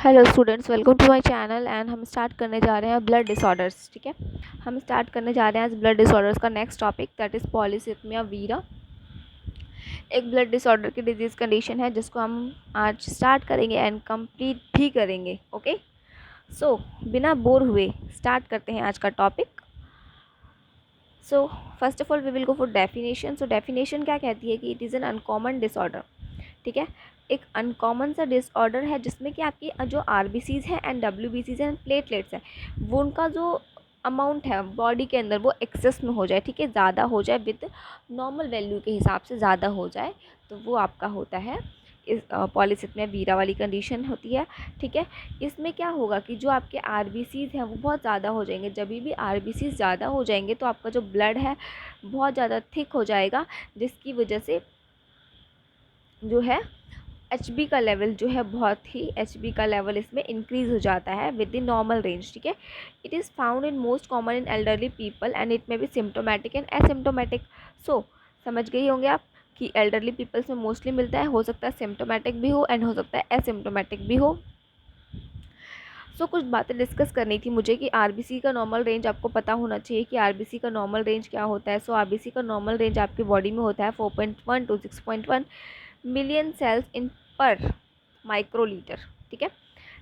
Hello students, welcome to my channel. And हम start करने जा रहे हैं ब्लड डिसऑर्डर्स। ठीक है, हम स्टार्ट करने जा रहे हैं आज ब्लड डिसऑर्डर्स का नेक्स्ट टॉपिक, दैट इज़ पॉलीसिथमिया वीरा। एक ब्लड डिसऑर्डर की डिजीज़ कंडीशन है जिसको हम आज स्टार्ट करेंगे एंड कंप्लीट भी करेंगे। ओके, सो बिना बोर हुए स्टार्ट करते हैं आज का topic. So first of all we will go for definition. So definition क्या कहती है कि it is an uncommon disorder. ठीक है, एक अनकॉमन सा डिसऑर्डर है जिसमें कि आपकी जो आरबीसीज है एंड डब्ल्यूबीसीज हैं, प्लेटलेट्स हैं, वो उनका जो अमाउंट है बॉडी के अंदर वो एक्सेस में हो जाए। ठीक है, ज़्यादा हो जाए, विद नॉर्मल वैल्यू के हिसाब से ज़्यादा हो जाए, तो वो आपका होता है इस पॉलीसिथमिया वीरा वाली कंडीशन होती है। ठीक है, इसमें क्या होगा कि जो आपके आरबीसीज हैं वो बहुत ज़्यादा हो जाएंगे। जब भी आरबीसीज ज़्यादा हो जाएंगे तो आपका जो ब्लड है बहुत ज़्यादा थिक हो जाएगा, जिसकी वजह से जो है HB का लेवल जो है बहुत ही HB का लेवल इसमें इंक्रीज़ हो जाता है विद इन नॉर्मल रेंज। ठीक है, it is found in most common in elderly people and it में बी सिम्टोमेटिक एंड एसिम्टोमेटिक। सो समझ गई होंगे आप कि एल्डरली पीपल्स में मोस्टली मिलता है, हो सकता है सिम्टोमेटिक भी हो एंड हो सकता है एसिम्टोमेटिक भी हो। सो कुछ बातें डिस्कस करनी थी मुझे कि आरबीसी का नॉर्मल रेंज आपको पता होना चाहिए कि आरबीसी का नॉर्मल रेंज क्या होता है। सो आरबीसी का नॉर्मल रेंज आपकी बॉडी में होता है 4.1 टू 6.1 मिलियन सेल्स इन पर माइक्रोलीटर। ठीक है,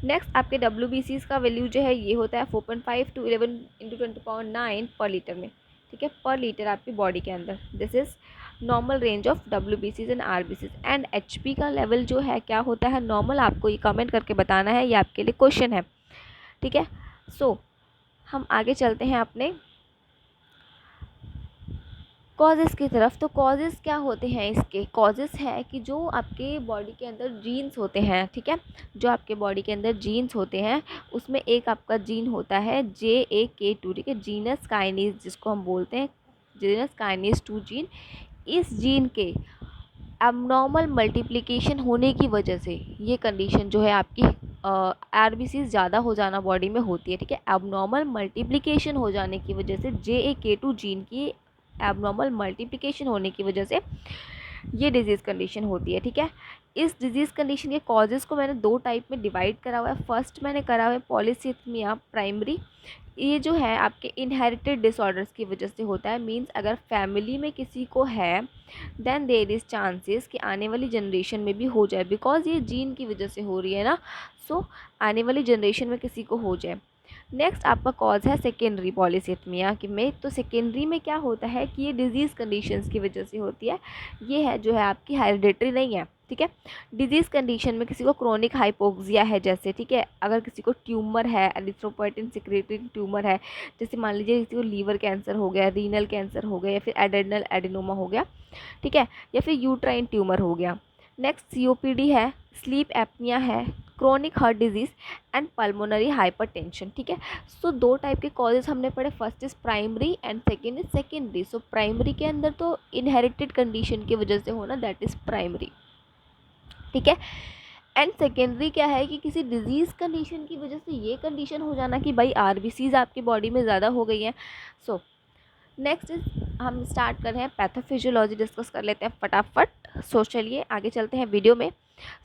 नेक्स्ट आपके डब्ल्यू का वैल्यू जो है ये होता है 4.5 टू 11 इंटू 20.9 पर लीटर में। ठीक है, पर लीटर आपकी बॉडी के अंदर। This is normal range of डब्ल्यूबीसीज एंड आरबीसीज। एंड एचपी का लेवल जो है क्या होता है नॉर्मल, आपको ये कमेंट करके बताना है, ये आपके लिए क्वेश्चन है। ठीक है, सो हम आगे चलते हैं अपने कॉजेज़ की तरफ। तो कॉजेज़ क्या होते हैं इसके? कॉजेज़ है कि जो आपके बॉडी के अंदर जीन्स होते हैं, ठीक है, जो आपके बॉडी के अंदर जीन्स होते हैं उसमें एक आपका जीन होता है JAK2। ठीक है, जीनस काइनेज जिसको हम बोलते हैं, जीनस काइनेज 2 जीन। इस जीन के एबनॉर्मल मल्टीप्लिकेशन होने की वजह से ये कंडीशन जो है आपकी आरबीसी ज़्यादा हो जाना बॉडी में होती है। ठीक है, एबनॉर्मल मल्टीप्लिकेशन हो जाने की वजह से JAK2 जीन की एबनॉर्मल मल्टीप्लिकेशन होने की वजह से ये डिजीज़ कंडीशन होती है। ठीक है, इस डिजीज़ कंडीशन के कॉजेज़ को मैंने दो टाइप में डिवाइड करा हुआ है। फर्स्ट मैंने करा हुआ है पॉलीसिथमिया प्राइमरी। ये जो है आपके इनहेरिटेड डिसऑर्डर्स की वजह से होता है। मींस अगर फैमिली में किसी को है देन देयर इज़ चांसेस कि आने वाली जनरेशन में भी हो जाए, बिकॉज ये जीन की वजह से हो रही है ना। सो आने वाली जनरेशन में किसी को हो जाए। नेक्स्ट आपका कॉज है सेकेंडरी पॉलीसिथमिया कि में। तो सेकेंडरी में क्या होता है कि ये डिजीज़ कंडीशंस की वजह से होती है। ये है जो है आपकी हेरिडेटरी नहीं है। ठीक है, डिजीज़ कंडीशन में किसी को क्रोनिक हाइपोक्सिया है जैसे, ठीक है, अगर किसी को ट्यूमर है, एरिथ्रोपोइटिन सिक्रेटरी ट्यूमर है, जैसे मान लीजिए किसी को लीवर कैंसर हो गया, रीनल कैंसर हो गया, या फिर एडेनल एडिनोमा हो गया, ठीक है, या फिर यूट्राइन ट्यूमर हो गया। नेक्स्ट COPD है, स्लीप एपनिया है, chronic heart disease and pulmonary hypertension. ठीक है, सो दो टाइप के कॉजेज हमने पढ़े, first is primary and second is secondary. So primary के अंदर तो इनहेरिटेड कंडीशन की वजह से होना, दैट इज़ प्राइमरी। ठीक है, एंड सेकेंडरी क्या है कि किसी डिजीज़ कंडीशन की वजह से ये कंडीशन हो जाना कि भाई आरबीसीज आपकी बॉडी में ज़्यादा हो गई हैं। सो नेक्स्ट इज हम स्टार्ट कर रहे हैं पैथोफिजियोलॉजी डिस्कस कर लेते हैं फटाफट। सो चलिए आगे चलते हैं वीडियो में।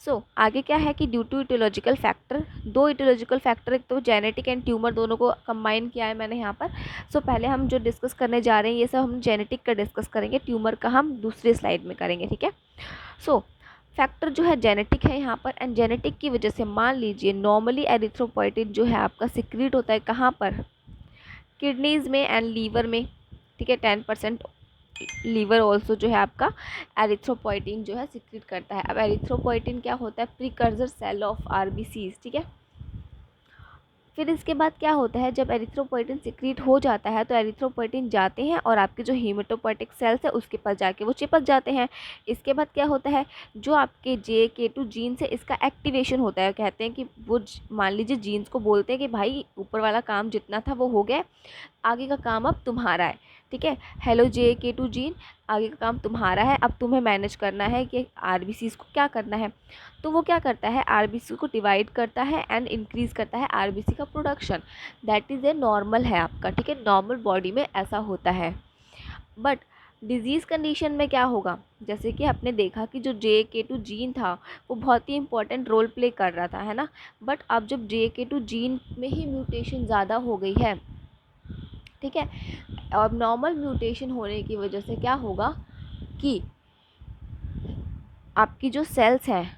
सो आगे क्या है कि ड्यू टू इटियोलॉजिकल फैक्टर, दो इटियोलॉजिकल फैक्टर, एक तो जेनेटिक एंड ट्यूमर, दोनों को कंबाइन किया है मैंने यहाँ पर। सो पहले हम जो डिस्कस करने जा रहे हैं ये सब हम जेनेटिक का डिस्कस करेंगे, ट्यूमर का हम दूसरी स्लाइड में करेंगे। ठीक है, सो फैक्टर जो है जेनेटिक है यहाँ पर। एंड जेनेटिक की वजह से मान लीजिए नॉर्मली एरिथ्रोपोइटिन जो है आपका सिक्रीट होता है कहाँ पर, किडनीज़ में एंड लीवर में। ठीक है, 10% लीवर ऑल्सो जो है आपका एरिथ्रोपोइटिन जो है सिक्रीट करता है। अब एरिथ्रोपोइटिन क्या होता है, प्रीकर्सर सेल ऑफ आरबीसीज। ठीक है, फिर इसके बाद क्या होता है, जब एरिथ्रोपोइटिन सिक्रीट हो जाता है तो एरिथ्रोपोइटिन जाते हैं और आपके जो हीमेटोपोइटिक सेल्स है उसके पास जाके वो चिपक जाते हैं। इसके बाद क्या होता है, जो आपके JAK2 जीन से इसका एक्टिवेशन होता है। कहते हैं कि वो मान लीजिए जीन्स को बोलते हैं कि भाई ऊपर वाला काम जितना था वो हो गया, आगे का काम अब तुम्हारा है। ठीक है, हेलो JAK2 जीन, आगे का काम तुम्हारा है, अब तुम्हें मैनेज करना है कि आरबीसीज को क्या करना है। तो वो क्या करता है, आरबीसी को डिवाइड करता है एंड इंक्रीज़ करता है आरबीसी का production. That is a normal है आपका। ठीक है, नॉर्मल बॉडी में ऐसा होता है। बट डिजीज़ कंडीशन में क्या होगा, जैसे कि आपने देखा कि जो JK2 जीन था वो बहुत ही इंपॉर्टेंट रोल प्ले कर रहा था, है ना। बट अब जब JK2 जीन में ही म्यूटेशन ज़्यादा हो गई है, ठीक है, अब नॉर्मल म्यूटेशन होने की वजह से क्या होगा कि आपकी जो सेल्स हैं,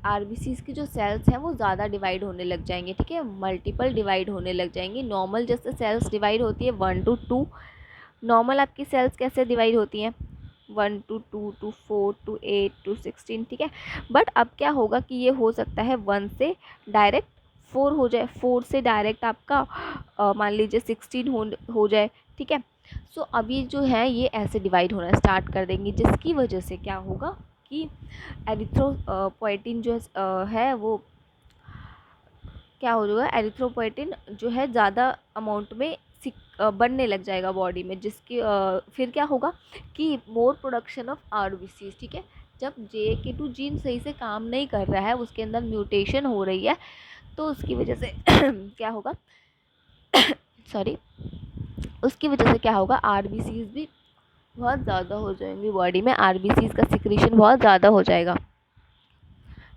आरबीसीज की जो सेल्स हैं वो ज़्यादा डिवाइड होने लग जाएंगे, ठीक है, मल्टीपल डिवाइड होने लग जाएंगी। नॉर्मल जैसे सेल्स डिवाइड होती है 1 to 2, नॉर्मल आपकी सेल्स कैसे डिवाइड होती हैं 1 to 2 to 4 to 8 to 16, ठीक है। बट अब क्या होगा कि ये हो सकता है 1 से डायरेक्ट 4 हो जाए, 4 से डायरेक्ट आपका मान लीजिए 16 हो जाए, ठीक है। सो अभी जो है ये ऐसे डिवाइड होना स्टार्ट कर देंगी, जिसकी वजह से क्या होगा कि एरिथ्रोपोएटिन जो है वो क्या हो जाएगा, एरिथ्रोपोएटिन जो है ज़्यादा अमाउंट में बनने लग जाएगा बॉडी में, जिसकी फिर क्या होगा कि मोर प्रोडक्शन ऑफ आरबीसीज, ठीक है। जब JK2 जीन सही से काम नहीं कर रहा है, उसके अंदर म्यूटेशन हो रही है, तो उसकी वजह से क्या होगा सॉरी, उसकी वजह से क्या होगा, आरबीसीज भी बहुत ज़्यादा हो जाएंगी बॉडी में, आरबीसीज का सिक्रीशन बहुत ज़्यादा हो जाएगा,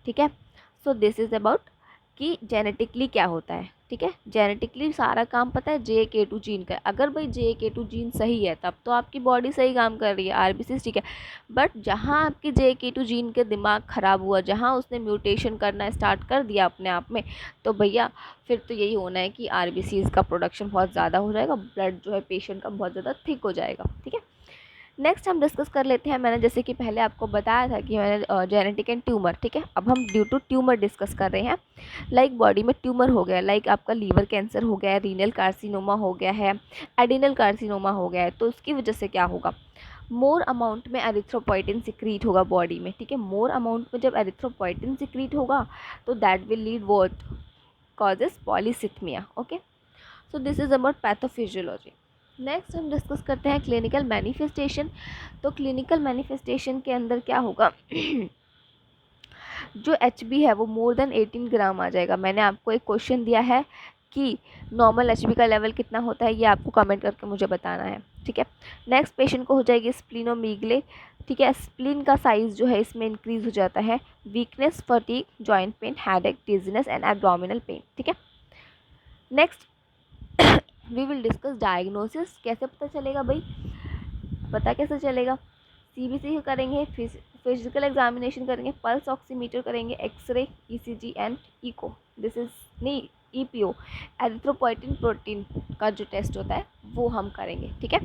ठीक है। सो दिस इज़ अबाउट कि जेनेटिकली क्या होता है, ठीक है। जेनेटिकली सारा काम पता है JK2 जीन का। अगर भाई JK2 जीन सही है तब तो आपकी बॉडी सही काम कर रही है, आरबीसीज ठीक है। बट जहाँ आपकी JK2 जीन के दिमाग ख़राब हुआ, जहाँ उसने म्यूटेशन करना स्टार्ट कर दिया अपने आप में, तो भैया फिर तो यही होना है कि आरबीसीज का प्रोडक्शन बहुत ज़्यादा हो जाएगा, ब्लड जो है पेशेंट का बहुत ज़्यादा थिक हो जाएगा, ठीक है। नेक्स्ट हम डिस्कस कर लेते हैं, मैंने जैसे कि पहले आपको बताया था कि मैंने जेनेटिक एंड ट्यूमर, ठीक है। अब हम ड्यू टू ट्यूमर डिस्कस कर रहे हैं। लाइक बॉडी में ट्यूमर हो गया, लाइक आपका लीवर कैंसर हो गया है, रीनल कार्सिनोमा हो गया है, एडिनल कार्सिनोमा हो गया है, तो उसकी वजह से क्या होगा, मोर अमाउंट में एरिथ्रोपोइटिन सिक्रीट होगा बॉडी में, ठीक है। मोर अमाउंट में जब एरिथ्रोपोइटिन सिक्रीट होगा तो that will lead what, causes polycythemia, okay. So this is about pathophysiology. Next हम डिस्कस करते हैं क्लिनिकल मैनिफेस्टेशन। तो क्लिनिकल मैनिफेस्टेशन के अंदर क्या होगा जो HB है वो मोर देन 18 ग्राम आ जाएगा। मैंने आपको एक क्वेश्चन दिया है कि नॉर्मल HB का लेवल कितना होता है, ये आपको कमेंट करके मुझे बताना है, ठीक है। नेक्स्ट पेशेंट को हो जाएगी स्प्लीनोमीगले, ठीक है। स्प्लीन का साइज़ जो है इसमें इंक्रीज हो जाता है, weakness, fatigue, joint pain, headache, dizziness and abdominal pain, ठीक है। Next we will discuss diagnosis. कैसे पता चलेगा भाई, पता कैसे चलेगा, CBC करेंगे, फिजिकल एग्जामिनेशन करेंगे, पल्स ऑक्सीमीटर करेंगे, x ray, ECG and echo, this is नहीं EPO, एरिथ्रोपोइटिन प्रोटीन का जो टेस्ट होता है वो हम करेंगे, ठीक है।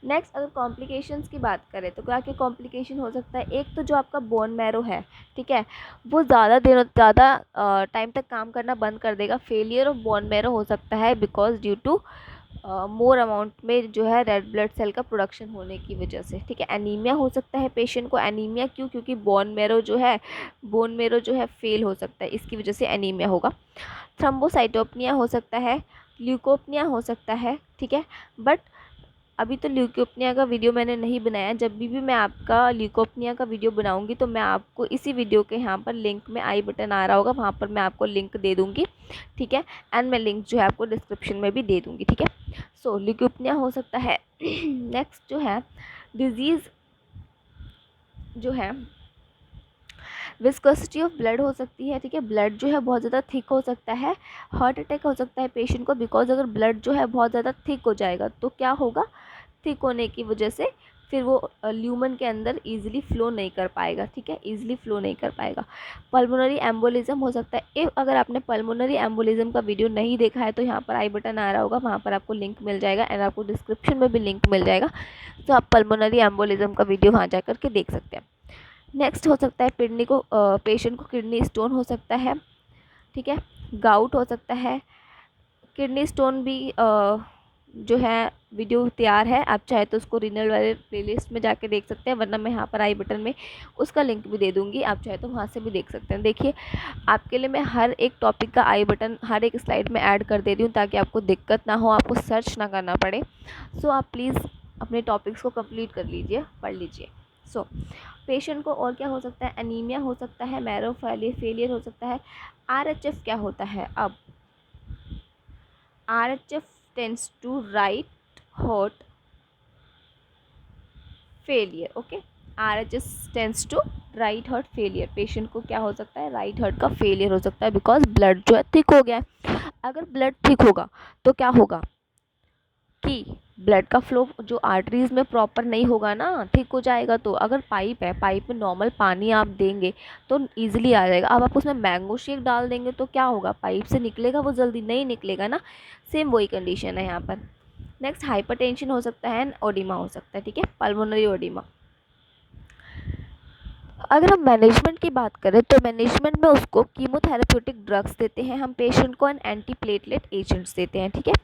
नेक्स्ट अगर कॉम्प्लिकेशंस की बात करें तो क्या क्या कॉम्प्लिकेशन हो सकता है, एक तो जो आपका बोन मैरो है, ठीक है, वो ज़्यादा टाइम तक काम करना बंद कर देगा, फेलियर ऑफ बोन मैरो हो सकता है because due to more amount में जो है रेड ब्लड सेल का प्रोडक्शन होने की वजह से, ठीक है। एनीमिया हो सकता है पेशेंट को, एनीमिया क्यों, क्योंकि बोन मैरो जो है फेल हो सकता है, इसकी वजह से एनीमिया होगा। थ्रोम्बोसाइटोपनिया हो सकता है, ल्यूकोपनिया हो सकता है, ठीक है। बट अभी तो ल्यूकोपनिया का वीडियो मैंने नहीं बनाया, जब भी मैं आपका ल्यूकोपनिया का वीडियो बनाऊंगी तो मैं आपको इसी वीडियो के यहाँ पर लिंक में आई बटन आ रहा होगा, वहाँ पर मैं आपको लिंक दे दूँगी, ठीक है। एंड मैं लिंक जो है आपको डिस्क्रिप्शन में भी दे दूँगी, ठीक है। सो ल्यूकोपनिया हो सकता है। नेक्स्ट जो है डिजीज़ जो है विस्कोसिटी ऑफ ब्लड हो सकती है, ठीक है। ब्लड जो है बहुत ज़्यादा थिक हो सकता है, हार्ट अटैक हो सकता है पेशेंट को, बिकॉज अगर ब्लड जो है बहुत ज़्यादा थिक हो जाएगा तो क्या होगा, थिक होने की वजह से फिर वो ल्यूमन के अंदर इजीली फ्लो नहीं कर पाएगा, ठीक है, इजीली फ्लो नहीं कर पाएगा। पल्मोनरी एम्बोलिज्म हो सकता है। अगर आपने पल्मोनरी एम्बोलिज्म का वीडियो नहीं देखा है तो यहाँ पर आई बटन आ रहा होगा, वहाँ पर आपको लिंक मिल जाएगा एंड आपको डिस्क्रिप्शन में भी लिंक मिल जाएगा, तो आप पल्मोनरी एम्बोलिज्म का वीडियो वहाँ जा करके देख सकते हैं। नेक्स्ट हो सकता है पेशेंट को किडनी स्टोन हो सकता है, ठीक है, गाउट हो सकता है। किडनी स्टोन भी जो है वीडियो तैयार है, आप चाहे तो उसको रीनल वाले प्लेलिस्ट में जाके देख सकते हैं, वरना मैं यहाँ पर आई बटन में उसका लिंक भी दे दूँगी, आप चाहे तो वहाँ से भी देख सकते हैं। देखिए आपके लिए मैं हर एक टॉपिक का आई बटन हर एक स्लाइड में ऐड कर दे रही हूँ ताकि आपको दिक्कत ना हो, आपको सर्च ना करना पड़े। सो आप प्लीज़ अपने टॉपिक्स को कंप्लीट कर लीजिए, पढ़ लीजिए। सो पेशेंट को और क्या हो सकता है, एनीमिया हो सकता है, मैरो फेलियर हो सकता है। RHF क्या होता है, अब RHF tends to right heart failure. Okay, RHS tends to right heart failure. Patient को क्या हो सकता है, राइट हार्ट का फेलियर हो सकता है, बिकॉज ब्लड जो है थिक हो गया है। अगर ब्लड थिक होगा तो क्या होगा कि ब्लड का फ्लो जो आर्टरीज में प्रॉपर नहीं होगा ना, थिक हो जाएगा। तो अगर पाइप है, पाइप में नॉर्मल पानी आप देंगे तो इजीली आ जाएगा। अब आप उसमें मैंगो शेक डाल देंगे तो क्या होगा, पाइप से निकलेगा वो जल्दी नहीं निकलेगा ना। सेम वही कंडीशन है यहाँ पर। नेक्स्ट हाइपरटेंशन हो सकता है एंड ओडिमा हो सकता है, ठीक है, पल्मोनरी ओडिमा। अगर हम मैनेजमेंट की बात करें तो मैनेजमेंट में उसको कीमोथेरेप्यूटिक ड्रग्स देते हैं हम पेशेंट को, एंड एंटी प्लेटलेट एजेंट्स देते हैं, ठीक है।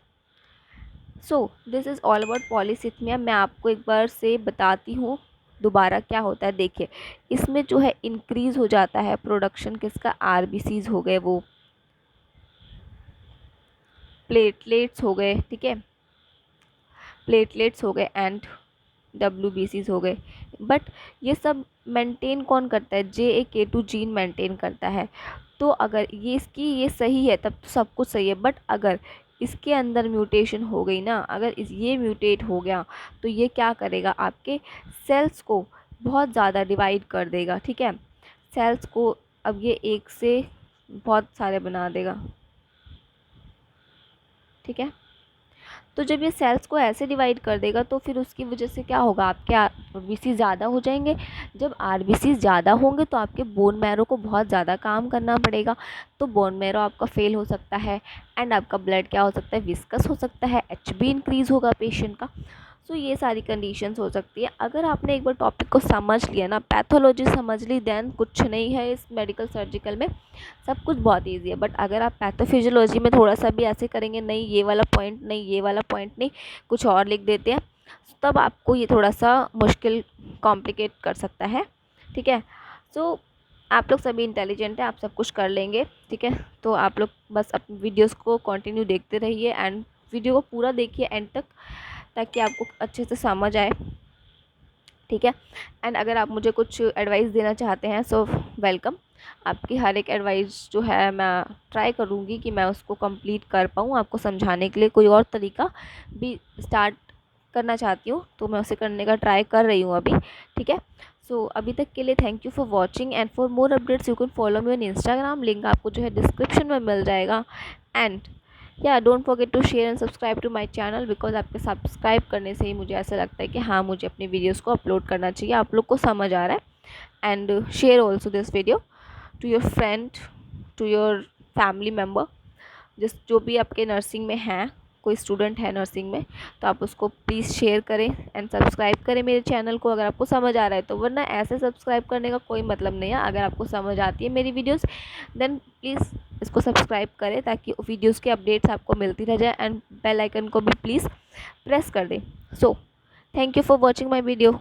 So this is all about polycythemia. मैं आपको एक बार से बताती हूँ दोबारा क्या होता है। देखिए, इसमें जो है इंक्रीज़ हो जाता है प्रोडक्शन किसका, आरबीसीज हो गए, वो प्लेटलेट्स हो गए, ठीक है, प्लेटलेट्स हो गए एंड WBCs हो गए। बट ये सब मेंटेन कौन करता है, JAK2 जीन मेंटेन करता है। तो अगर ये इसकी ये सही है तब तो सब कुछ सही है। बट अगर इसके अंदर म्यूटेशन हो गई ना, अगर ये म्यूटेट हो गया तो ये क्या करेगा, आपके सेल्स को बहुत ज़्यादा डिवाइड कर देगा, ठीक है। सेल्स को अब ये एक से बहुत सारे बना देगा, ठीक है। तो जब ये सेल्स को ऐसे डिवाइड कर देगा तो फिर उसकी वजह से क्या होगा, आपके आरबीसी ज़्यादा हो जाएंगे। जब आरबीसी ज़्यादा होंगे तो आपके बोन मैरो को बहुत ज़्यादा काम करना पड़ेगा। तो बोन मैरो आपका फेल हो सकता है एंड आपका ब्लड क्या हो सकता है, विस्कस हो सकता है, HB इंक्रीज़ होगा पेशेंट का। सो ये सारी कंडीशंस हो सकती है। अगर आपने एक बार टॉपिक को समझ लिया ना, पैथोलॉजी समझ ली, देन कुछ नहीं है इस मेडिकल सर्जिकल में, सब कुछ बहुत इजी है। बट अगर आप पैथोफिजियोलॉजी में थोड़ा सा भी ऐसे करेंगे, नहीं ये वाला पॉइंट नहीं, ये वाला पॉइंट नहीं, कुछ और लिख देते हैं, तब आपको ये थोड़ा सा मुश्किल कॉम्प्लिकेट कर सकता है, ठीक है। सो आप लोग सभी इंटेलिजेंट हैं, आप सब कुछ कर लेंगे, ठीक है। तो आप लोग बस अपनी वीडियोस को कंटिन्यू देखते रहिए एंड वीडियो को पूरा देखिए एंड तक, ताकि आपको अच्छे से समझ आए, ठीक है। एंड अगर आप मुझे कुछ एडवाइस देना चाहते हैं सो वेलकम। आपकी हर एक एडवाइस जो है मैं ट्राई करूँगी कि मैं उसको कंप्लीट कर पाऊँ। आपको समझाने के लिए कोई और तरीका भी स्टार्ट करना चाहती हूँ तो मैं उसे करने का ट्राई कर रही हूँ अभी, ठीक है। सो अभी तक के लिए thank you for watching and for more updates you can follow me on Instagram. Link आपको जो है डिस्क्रिप्शन में मिल जाएगा। एंड या don't forget to share and subscribe to my channel, because आपके सब्सक्राइब करने से ही मुझे ऐसा लगता है कि हाँ, मुझे अपनी वीडियोस को अपलोड करना चाहिए, आप लोग को समझ आ रहा है। And share also this video to your friend, to your family member, जो भी आपके नर्सिंग में हैं, कोई स्टूडेंट है नर्सिंग में, तो आप उसको प्लीज़ शेयर करें एंड सब्सक्राइब करें मेरे चैनल को अगर आपको समझ आ रहा है तो। वरना ऐसे सब्सक्राइब करने का कोई मतलब नहीं है। अगर आपको समझ आती है मेरी वीडियोस देन प्लीज़ इसको सब्सक्राइब करें, ताकि वीडियोस के अपडेट्स आपको मिलती रह जाए। एंड बेल आइकन को भी प्लीज़ प्रेस कर दें। So thank you for watching my video.